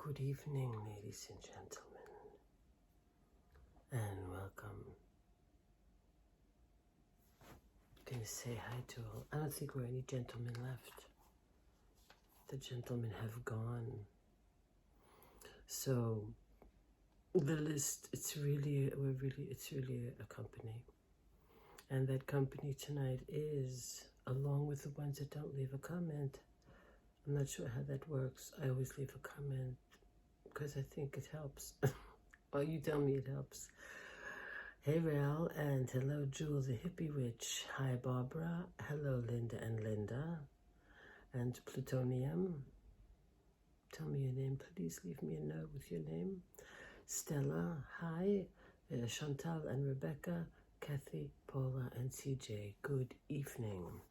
Good evening, ladies and gentlemen, and welcome. I'm gonna say hi to all. I don't think there are any gentlemen left. The gentlemen have gone. So the list, it's really a company. And that company tonight is, along with the ones that don't leave a comment. I'm not sure how that works. I always leave a comment because I think it helps. Well, you tell me it helps. Hey Ral, and hello Jewel the Hippie Witch. Hi Barbara. Hello Linda and Linda. And Plutonium. Tell me your name, please. Leave me a note with your name. Stella. Hi. Chantal and Rebecca. Kathy, Paula, and CJ. Good evening.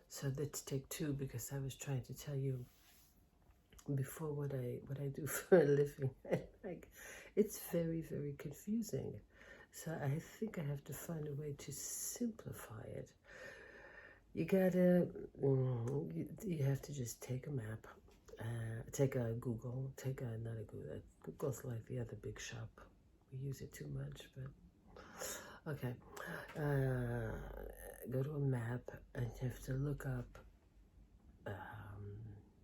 So let's take two because I was trying to tell you before what I do for a living. Like, it's very confusing. So I think I have to find a way to simplify it. You gotta, you have to just take a map, take a Google, not a Google, Google's like the other big shop. We use it too much, but okay. Go to a map and you have to look up,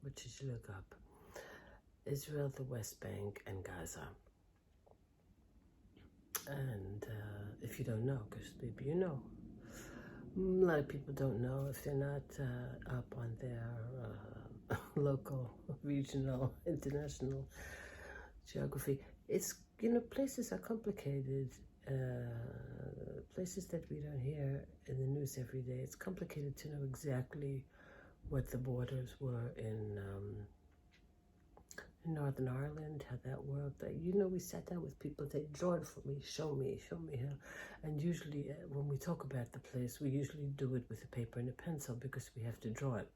what should you look up? Israel, the West Bank, and Gaza. And if you don't know, because maybe you know. A lot of people don't know if they're not up on their local, regional, international geography. It's, places are complicated. Places that we don't hear in the news every day. It's complicated to know exactly what the borders were in Northern Ireland, how that worked. We sat down with people, they draw it for me, show me how. And usually when we talk about the place, we usually do it with a paper and a pencil because we have to draw it.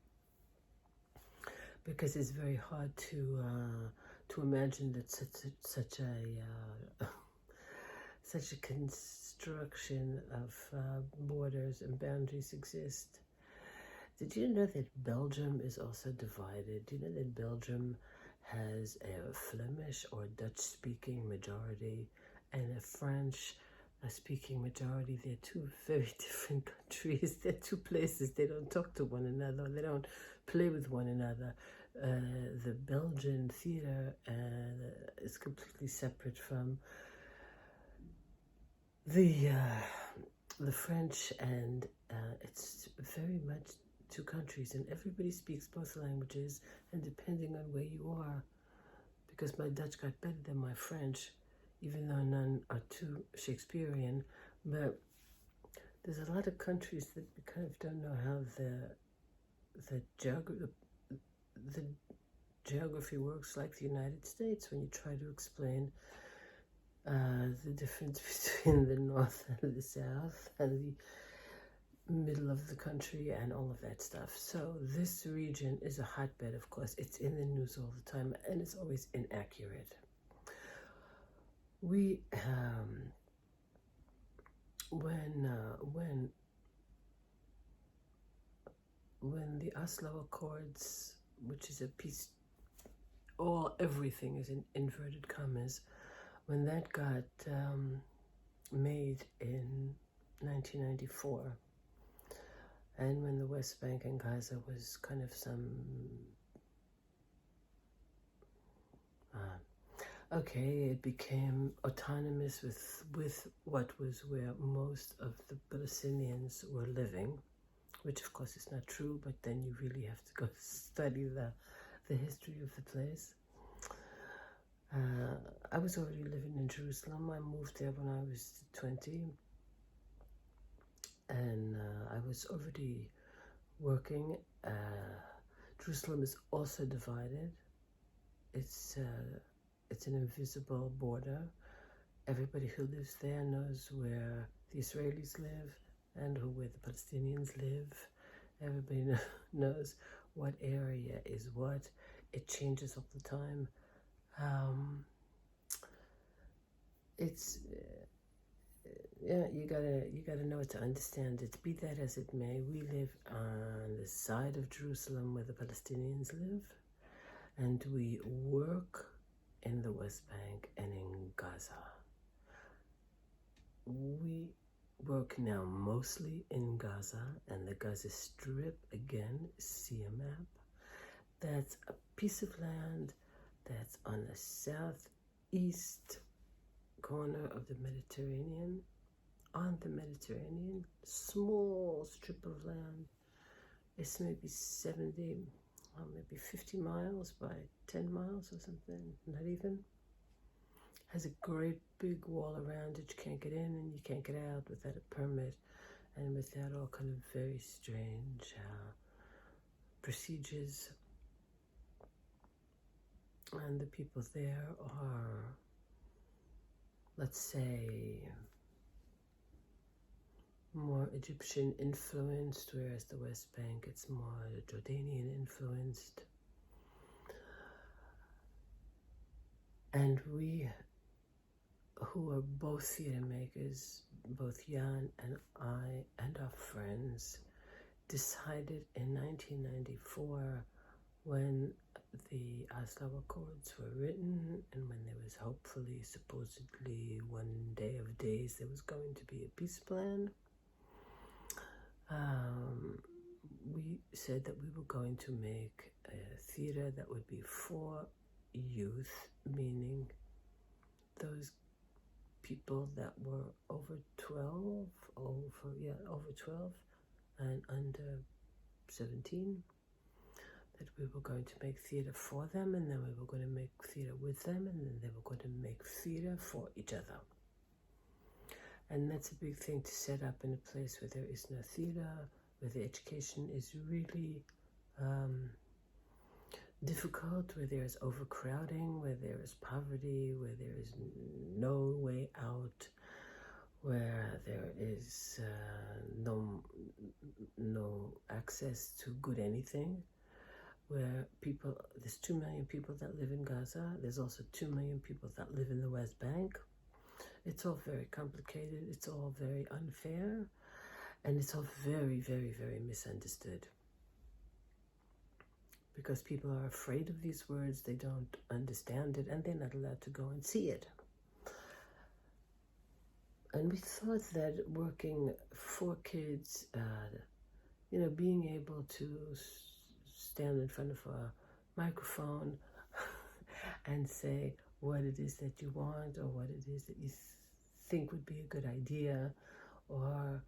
Because it's very hard to imagine that such a construction of borders and boundaries exist. Did you know that Belgium is also divided? Do you know that Belgium has a Flemish or Dutch-speaking majority and a French-speaking majority? They're two very different countries. They're two places. They don't talk to one another. They don't play with one another. The Belgian theater is completely separate from the French, and it's very much two countries, and everybody speaks both languages, and depending on where you are, because my Dutch got better than my French, even though none are too Shakespearean, but there's a lot of countries that we kind of don't know how the geography works, like the United States, when you try to explain the difference between the north and the south and the middle of the country and all of that stuff. So this region is a hotbed, of course. It's in the news all the time, and it's always inaccurate. We when the Oslo Accords, which is a peace, everything is in inverted commas, when that got made in 1994, and when the West Bank and Gaza was kind of it became autonomous with what was where most of the Palestinians were living, which of course is not true, but then you really have to go study the history of the place. I was already living in Jerusalem. I moved there when I was 20. And I was already working. Jerusalem is also divided. It's an invisible border. Everybody who lives there knows where the Israelis live and where the Palestinians live. Everybody knows what area is what. It changes all the time. It's you gotta know it to understand it. Be that as it may, we live on the side of Jerusalem where the Palestinians live, and we work in the West Bank and in Gaza. We work now mostly in Gaza, and the Gaza Strip, again, see a map. That's a piece of land that's on the southeast corner of the Mediterranean, on the Mediterranean, small strip of land. It's maybe 70, well, maybe 50 miles by 10 miles or something, not even. Has a great big wall around it. You can't get in and you can't get out without a permit and without all kind of very strange procedures. And the people there are, let's say, more Egyptian influenced, whereas the West Bank, it's more Jordanian influenced. And we, who are both theater makers, both Jan and I and our friends, decided in 1994, when the Oslo Accords were written and when there was hopefully, supposedly, one day of days there was going to be a peace plan, we said that we were going to make a theater that would be for youth, meaning those people that were over 12, over 12 and under 17, that we were going to make theater for them, and then we were going to make theater with them, and then they were going to make theater for each other. And that's a big thing to set up in a place where there is no theater, where the education is really difficult, where there is overcrowding, where there is poverty, where there is no way out, where there is no access to good anything, where there's 2 million people that live in Gaza. There's also 2 million people that live in the West Bank. It's all very complicated. It's all very unfair. And it's all very, very, very misunderstood. Because people are afraid of these words, they don't understand it, and they're not allowed to go and see it. And we thought that working for kids, being able to stand in front of a microphone and say what it is that you want, or what it is that you think would be a good idea, or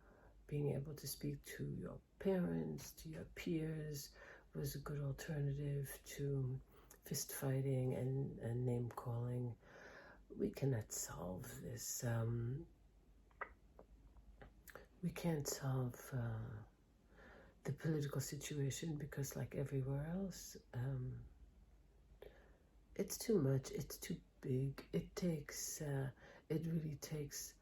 being able to speak to your parents, to your peers, was a good alternative to fist fighting and name calling. We cannot solve this. We can't solve the political situation, because like everywhere else, it's too much, it's too big. It really takes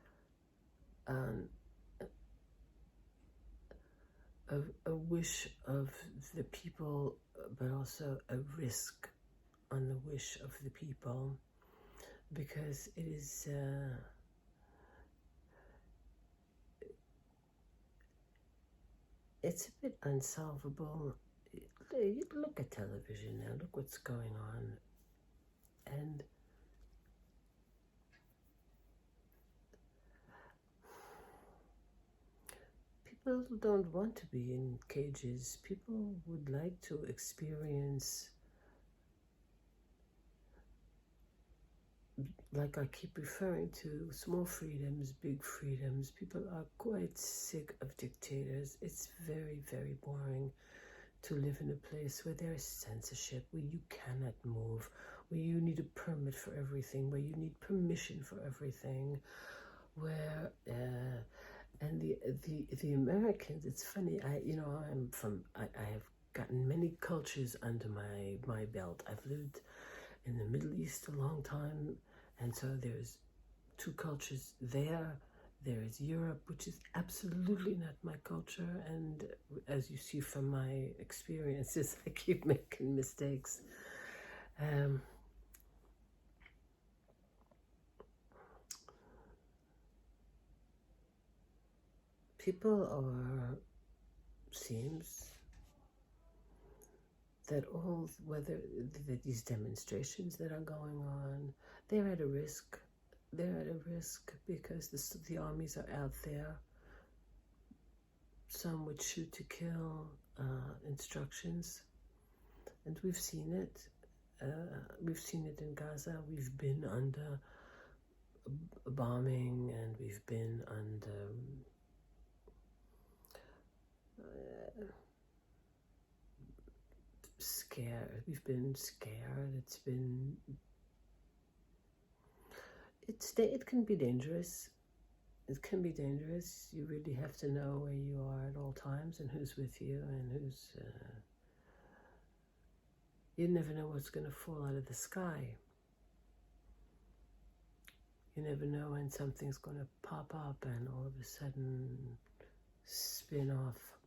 a wish of the people, but also a risk on the wish of the people, because it is it's a bit unsolvable. Look at television now, look what's going on, and people don't want to be in cages. People would like to experience, like I keep referring to, small freedoms, big freedoms. People are quite sick of dictators. It's very, very boring to live in a place where there is censorship, where you cannot move, where you need a permit for everything, where you need permission for everything, where and the Americans, it's funny, I have gotten many cultures under my belt. I've lived in the Middle East a long time, and so there's 2 cultures there. There is Europe, which is absolutely not my culture, and as you see from my experiences, I keep making mistakes. People seems that that these demonstrations that are going on, they're at a risk. They're at a risk because the armies are out there. Some would shoot to kill instructions, and we've seen it. We've seen it in Gaza. We've been under bombing, and we've been under scared. We've been scared. It can be dangerous. It can be dangerous. You really have to know where you are at all times and who's with you and who's. You never know what's going to fall out of the sky. You never know when something's going to pop up and all of a sudden spin off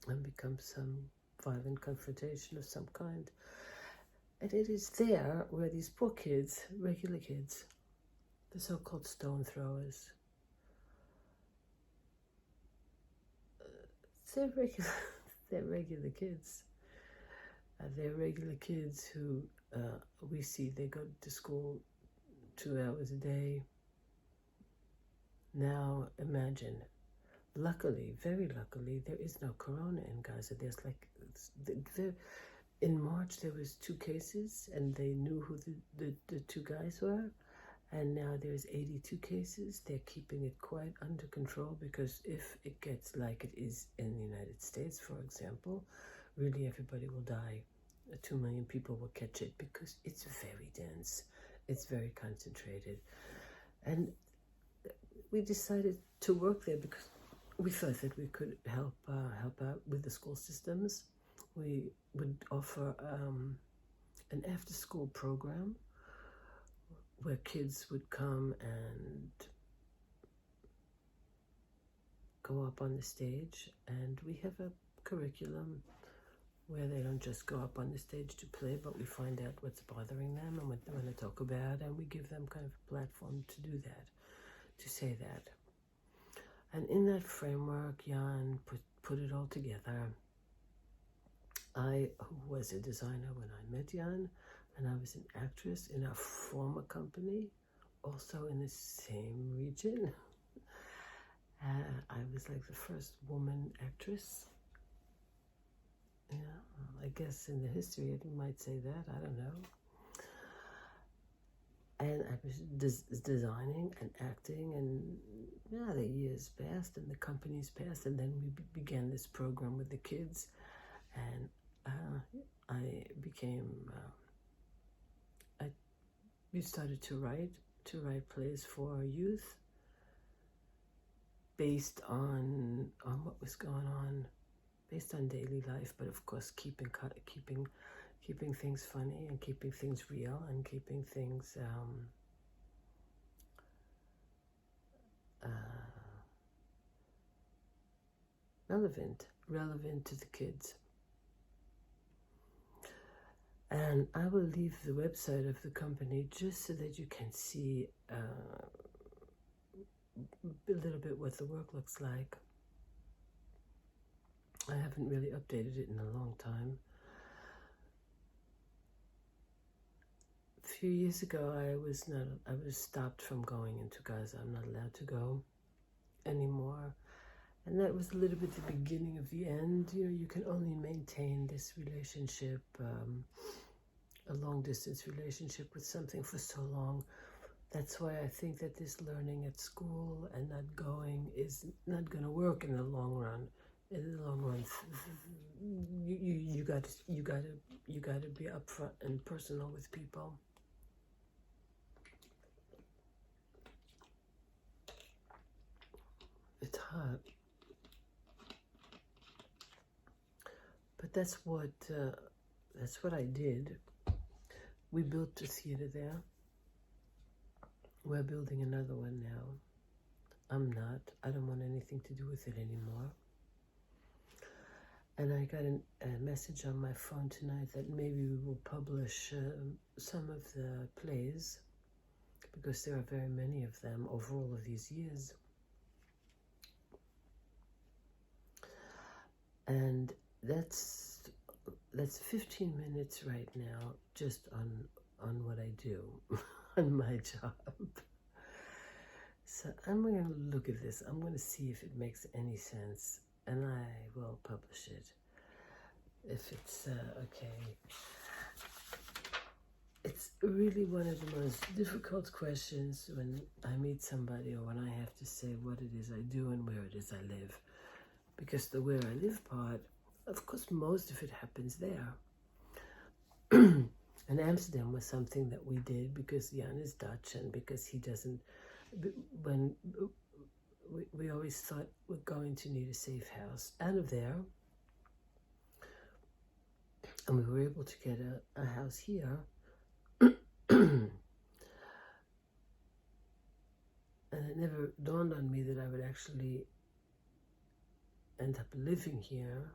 and become some violent confrontation of some kind. And it is there where these poor kids, regular kids, the so-called stone throwers, they're regular kids. They're regular kids who we see they go to school 2 hours a day. Now imagine, luckily, very luckily, there is no corona in Gaza. There's in March there was 2 cases and they knew who the 2 guys were. And now there's 82 cases. They're keeping it quite under control because if it gets like it is in the United States, for example, really everybody will die. 2 million people will catch it because it's very dense. It's very concentrated. And we decided to work there because we thought that we could help out with the school systems. We would offer an after-school program where kids would come and go up on the stage, and we have a curriculum where they don't just go up on the stage to play, but we find out what's bothering them and what they want to talk about, and we give them kind of a platform to do that, to say that. And in that framework, Jan put it all together. I was a designer when I met Jan, and I was an actress in our former company, also in the same region. I was like the first woman actress. Yeah, I guess in the history it might say that, I don't know. And I was designing and acting, and yeah, the years passed and the companies passed, and then we began this program with the kids, and we started to write plays for youth based on what was going on, based on daily life, but of course keeping things funny and keeping things real and keeping things relevant to the kids. And I will leave the website of the company just so that you can see a little bit what the work looks like. I haven't really updated it in a long time. A few years ago, I was stopped from going into Gaza. I'm not allowed to go anymore. And that was a little bit the beginning of the end. You know, you can only maintain this relationship, a long-distance relationship with something for so long. That's why I think that this learning at school and not going is not going to work in the long run. In the long run, you got to be upfront and personal with people. It's hard. But that's what I did. We built a theater there. We're building another one now. I don't want anything to do with it anymore. And I got a message on my phone tonight that maybe we will publish some of the plays, because there are very many of them over all of these years. And that's that's 15 minutes right now just on what I do, on my job. So I'm going to look at this. I'm going to see if it makes any sense, and I will publish it. If it's okay. It's really one of the most difficult questions when I meet somebody or when I have to say what it is I do and where it is I live. Because the where I live part, of course, most of it happens there. And Amsterdam was something that we did because Jan is Dutch and because he doesn't, when we always thought we're going to need a safe house out of there. And we were able to get a house here. And it never dawned on me that I would actually end up living here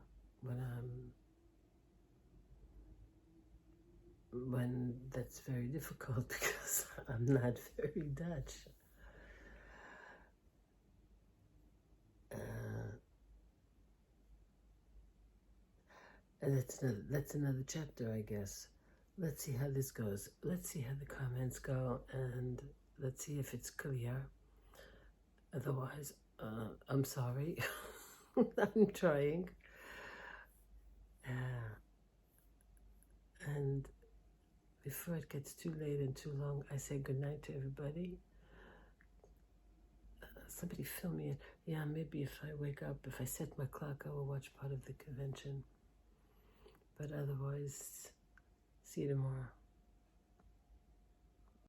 when that's very difficult because I'm not very Dutch. And that's another chapter, I guess. Let's see how this goes. Let's see how the comments go, and let's see if it's clear. Otherwise, I'm sorry. I'm trying. And before it gets too late and too long, I say goodnight to everybody. Somebody film me. Yeah, maybe if I wake up, if I set my clock, I will watch part of the convention. But otherwise, see you tomorrow.